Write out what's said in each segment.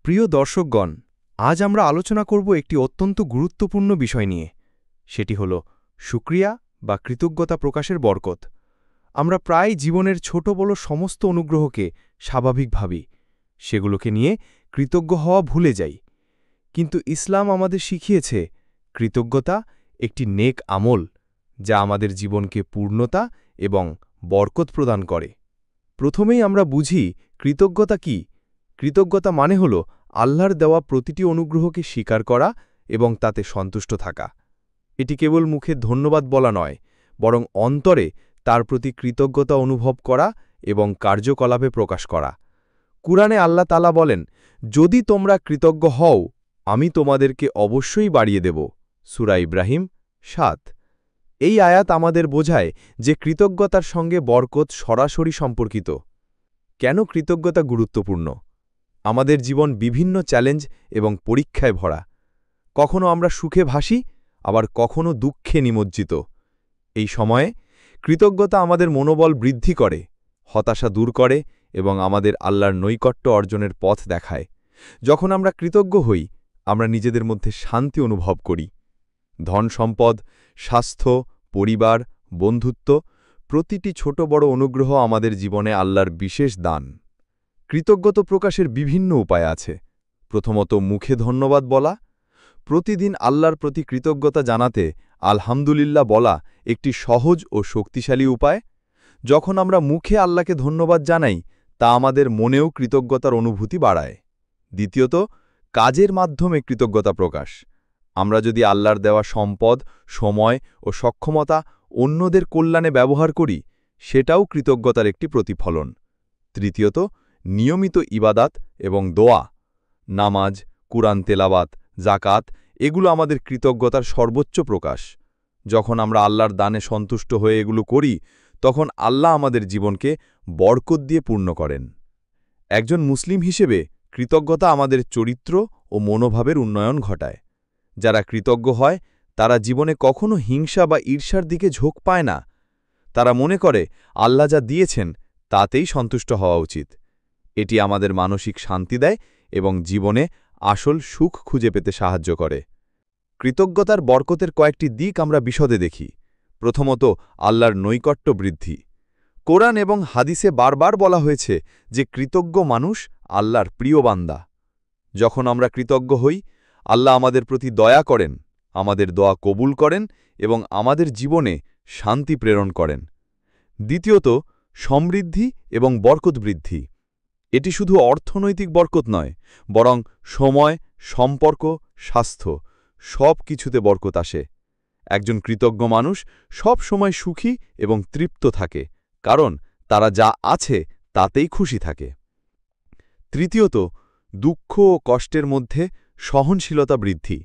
প্রিয় দর্শকগণ, আজ আমরা আলোচনা করব একটি অত্যন্ত গুরুত্বপূর্ণ বিষয় নিয়ে। সেটি হল শুকরিয়া বা কৃতজ্ঞতা প্রকাশের বরকত। আমরা প্রায় জীবনের ছোট বড় সমস্ত অনুগ্রহকে স্বাভাবিক ভাবি, সেগুলোকে নিয়ে কৃতজ্ঞ হওয়া ভুলে যাই। কিন্তু ইসলাম আমাদের শিখিয়েছে কৃতজ্ঞতা একটি নেক আমল, যা আমাদের জীবনকে পূর্ণতা এবং বরকত প্রদান করে। প্রথমেই আমরা বুঝি কৃতজ্ঞতা কি। কৃতজ্ঞতা মানে হল আল্লাহর দেওয়া প্রতিটি অনুগ্রহকে স্বীকার করা এবং তাতে সন্তুষ্ট থাকা। এটি কেবল মুখে ধন্যবাদ বলা নয়, বরং অন্তরে তার প্রতি কৃতজ্ঞতা অনুভব করা এবং কার্যকলাপে প্রকাশ করা। কুরআনে আল্লাহ তাআলা বলেন, যদি তোমরা কৃতজ্ঞ হও, আমি তোমাদেরকে অবশ্যই বাড়িয়ে দেব। সূরা ইব্রাহিম ৭। এই আয়াত আমাদের বোঝায় যে কৃতজ্ঞতার সঙ্গে বরকত সরাসরি সম্পর্কিত। কেন কৃতজ্ঞতা গুরুত্বপূর্ণ? আমাদের জীবন বিভিন্ন চ্যালেঞ্জ এবং পরীক্ষায় ভরা। কখনো আমরা সুখে ভাসি, আবার কখনো দুঃখে নিমজ্জিত। এই সময়ে কৃতজ্ঞতা আমাদের মনোবল বৃদ্ধি করে, হতাশা দূর করে এবং আমাদের আল্লাহর নৈকট্য অর্জনের পথ দেখায়। যখন আমরা কৃতজ্ঞ হই, আমরা নিজেদের মধ্যে শান্তি অনুভব করি। ধন সম্পদ, স্বাস্থ্য, পরিবার, বন্ধুত্ব, প্রতিটি ছোট বড় অনুগ্রহ আমাদের জীবনে আল্লাহর বিশেষ দান। কৃতজ্ঞতা প্রকাশের বিভিন্ন উপায় আছে। প্রথমত, মুখে ধন্যবাদ বলা। প্রতিদিন আল্লাহর প্রতি কৃতজ্ঞতা জানাতে আলহামদুলিল্লাহ বলা একটি সহজ ও শক্তিশালী উপায়। যখন আমরা মুখে আল্লাহকে ধন্যবাদ জানাই, তা আমাদের মনেও কৃতজ্ঞতার অনুভূতি বাড়ায়। দ্বিতীয়ত, কাজের মাধ্যমে কৃতজ্ঞতা প্রকাশ। আমরা যদি আল্লাহর দেওয়া সম্পদ, সময় ও সক্ষমতা অন্যদের কল্যাণে ব্যবহার করি, সেটাও কৃতজ্ঞতার একটি প্রতিফলন। তৃতীয়ত, নিয়মিত ইবাদাত এবং দোয়া। নামাজ, কুরআন তেলাওয়াত, যাকাত এগুলো আমাদের কৃতজ্ঞতার সর্বোচ্চ প্রকাশ। যখন আমরা আল্লাহর দানে সন্তুষ্ট হয়ে এগুলো করি, তখন আল্লাহ আমাদের জীবনকে বরকত দিয়ে পূর্ণ করেন। একজন মুসলিম হিসেবে কৃতজ্ঞতা আমাদের চরিত্র ও মনোভাবের উন্নয়ন ঘটায়। যারা কৃতজ্ঞ হয়, তারা জীবনে কখনো হিংসা বা ঈর্ষার দিকে ঝোঁক পায় না। তারা মনে করে আল্লাহ যা দিয়েছেন তাতেই সন্তুষ্ট হওয়া উচিত। এটি আমাদের মানসিক শান্তি দেয় এবং জীবনে আসল সুখ খুঁজে পেতে সাহায্য করে। কৃতজ্ঞতার বরকতের কয়েকটি দিক আমরা বিশদে দেখি। প্রথমত, আল্লাহর নৈকট্য বৃদ্ধি। কোরআন এবং হাদিসে বারবার বলা হয়েছে যে কৃতজ্ঞ মানুষ আল্লাহর প্রিয় বান্দা। যখন আমরা কৃতজ্ঞ হই, আল্লাহ আমাদের প্রতি দয়া করেন, আমাদের দোয়া কবুল করেন এবং আমাদের জীবনে শান্তি প্রেরণ করেন। দ্বিতীয়ত, সমৃদ্ধি এবং বরকত বৃদ্ধি। এটি শুধু অর্থনৈতিক বরকত নয়, বরং সময়, সম্পর্ক, স্বাস্থ্য সব কিছুতে বরকত আসে। একজন কৃতজ্ঞ মানুষ সব সময় সুখী এবং তৃপ্ত থাকে, কারণ তারা যা আছে তাতেই খুশি থাকে। তৃতীয়ত, দুঃখ ও কষ্টের মধ্যে সহনশীলতা বৃদ্ধি।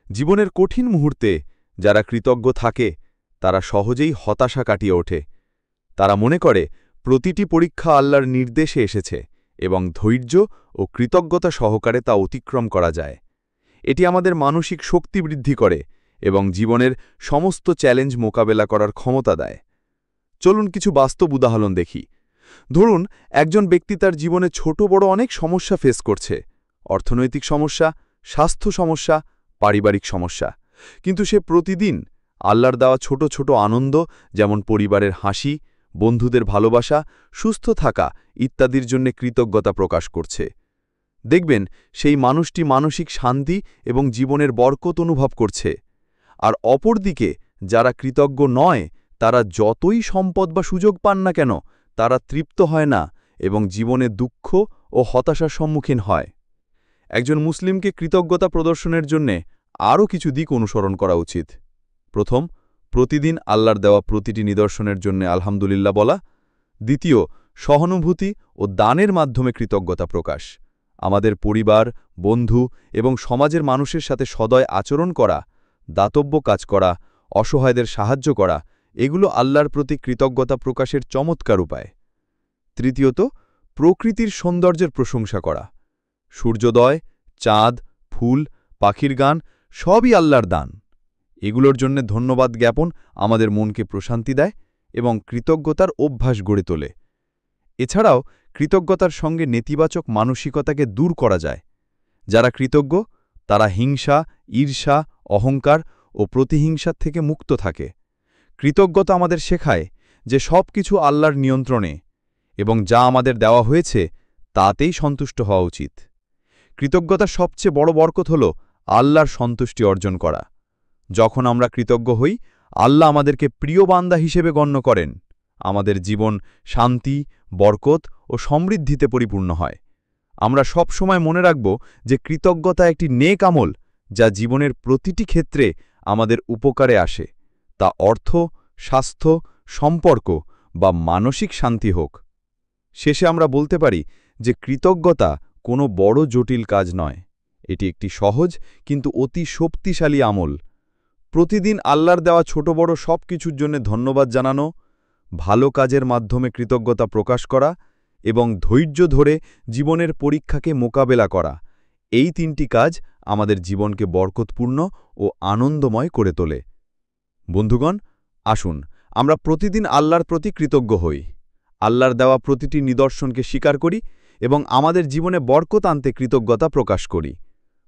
জীবনের কঠিন মুহূর্তে যারা কৃতজ্ঞ থাকে, তারা সহজেই হতাশা কাটিয়ে ওঠে। তারা মনে করে প্রতিটি পরীক্ষা আল্লাহর নির্দেশে এসেছে এবং ধৈর্য ও কৃতজ্ঞতা সহকারে তা অতিক্রম করা যায়। এটি আমাদের মানসিক শক্তি বৃদ্ধি করে এবং জীবনের সমস্ত চ্যালেঞ্জ মোকাবেলা করার ক্ষমতা দেয়। চলুন কিছু বাস্তব উদাহরণ দেখি। ধরুন, একজন ব্যক্তি তার জীবনে ছোট বড় অনেক সমস্যা ফেস করছে, অর্থনৈতিক সমস্যা, স্বাস্থ্য সমস্যা, পারিবারিক সমস্যা। কিন্তু সে প্রতিদিন আল্লাহর দেওয়া ছোট ছোট আনন্দ, যেমন পরিবারের হাসি, বন্ধুদের ভালোবাসা, সুস্থ থাকা ইত্যাদির জন্য কৃতজ্ঞতা প্রকাশ করছে। দেখবেন সেই মানুষটি মানসিক শান্তি এবং জীবনের বরকত অনুভব করছে। আর অপরদিকে যারা কৃতজ্ঞ নয়, তারা যতই সম্পদ বা সুযোগ পান না কেন, তারা তৃপ্ত হয় না এবং জীবনে দুঃখ ও হতাশার সম্মুখীন হয়। একজন মুসলিমকে কৃতজ্ঞতা প্রদর্শনের জন্য আরও কিছু দিক অনুসরণ করা উচিত। প্রথম, প্রতিদিন আল্লাহর দেওয়া প্রতিটি নিদর্শনের জন্য আলহামদুলিল্লাহ বলা। দ্বিতীয়, সহানুভূতি ও দানের মাধ্যমে কৃতজ্ঞতা প্রকাশ। আমাদের পরিবার, বন্ধু এবং সমাজের মানুষের সাথে সদয় আচরণ করা, দাতব্য কাজ করা, অসহায়দের সাহায্য করা এগুলো আল্লাহর প্রতি কৃতজ্ঞতা প্রকাশের চমৎকার উপায়। তৃতীয়ত, প্রকৃতির সৌন্দর্যের প্রশংসা করা। সূর্যোদয়, চাঁদ, ফুল, পাখির গান সবই আল্লাহর দান। এগুলোর জন্য ধন্যবাদ জ্ঞাপন আমাদের মনকে প্রশান্তি দেয় এবং কৃতজ্ঞতার অভ্যাস গড়ে তোলে। এছাড়াও কৃতজ্ঞতার সঙ্গে নেতিবাচক মানসিকতাকে দূর করা যায়। যারা কৃতজ্ঞ তারা হিংসা, ঈর্ষা, অহংকার ও প্রতিহিংসার থেকে মুক্ত থাকে। কৃতজ্ঞতা আমাদের শেখায় যে সব কিছু আল্লাহর নিয়ন্ত্রণে এবং যা আমাদের দেওয়া হয়েছে তাতেই সন্তুষ্ট হওয়া উচিত। কৃতজ্ঞতার সবচেয়ে বড় বরকত হল আল্লাহর সন্তুষ্টি অর্জন করা। যখন আমরা কৃতজ্ঞ হই, আল্লাহ আমাদেরকে প্রিয় বান্দা হিসেবে গণ্য করেন। আমাদের জীবন শান্তি, বরকত ও সমৃদ্ধিতে পরিপূর্ণ হয়। আমরা সব সময় মনে রাখব যে কৃতজ্ঞতা একটি নেক আমল যা জীবনের প্রতিটি ক্ষেত্রে আমাদের উপকারে আসে, তা অর্থ, স্বাস্থ্য, সম্পর্ক বা মানসিক শান্তি হোক। শেষে আমরা বলতে পারি যে কৃতজ্ঞতা কোনো বড় জটিল কাজ নয়। এটি একটি সহজ কিন্তু অতি শক্তিশালী আমল। প্রতিদিন আল্লাহর দেওয়া ছোট বড় সব কিছুর জন্য ধন্যবাদ জানানো, ভালো কাজের মাধ্যমে কৃতজ্ঞতা প্রকাশ করা এবং ধৈর্য ধরে জীবনের পরীক্ষাকে মোকাবেলা করা, এই তিনটি কাজ আমাদের জীবনকে বরকতপূর্ণ ও আনন্দময় করে তোলে। বন্ধুগণ, আসুন আমরা প্রতিদিন আল্লাহর প্রতি কৃতজ্ঞ হই, আল্লাহর দেওয়া প্রতিটি নিদর্শনকে স্বীকার করি এবং আমাদের জীবনে বরকত আনতে কৃতজ্ঞতা প্রকাশ করি।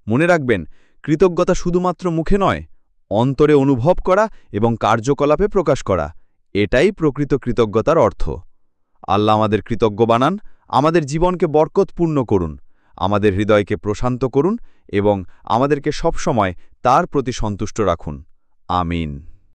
মনে রাখবেন, কৃতজ্ঞতা শুধুমাত্র মুখে নয়, অন্তরে অনুভব করা এবং কার্যকলাপে প্রকাশ করা, এটাই প্রকৃত কৃতজ্ঞতার অর্থ। আল্লাহ আমাদের কৃতজ্ঞ বানান, আমাদের জীবনকে বরকতপূর্ণ করুন, আমাদের হৃদয়কে প্রশান্ত করুন এবং আমাদেরকে সবসময় তার প্রতি সন্তুষ্ট রাখুন। আমিন।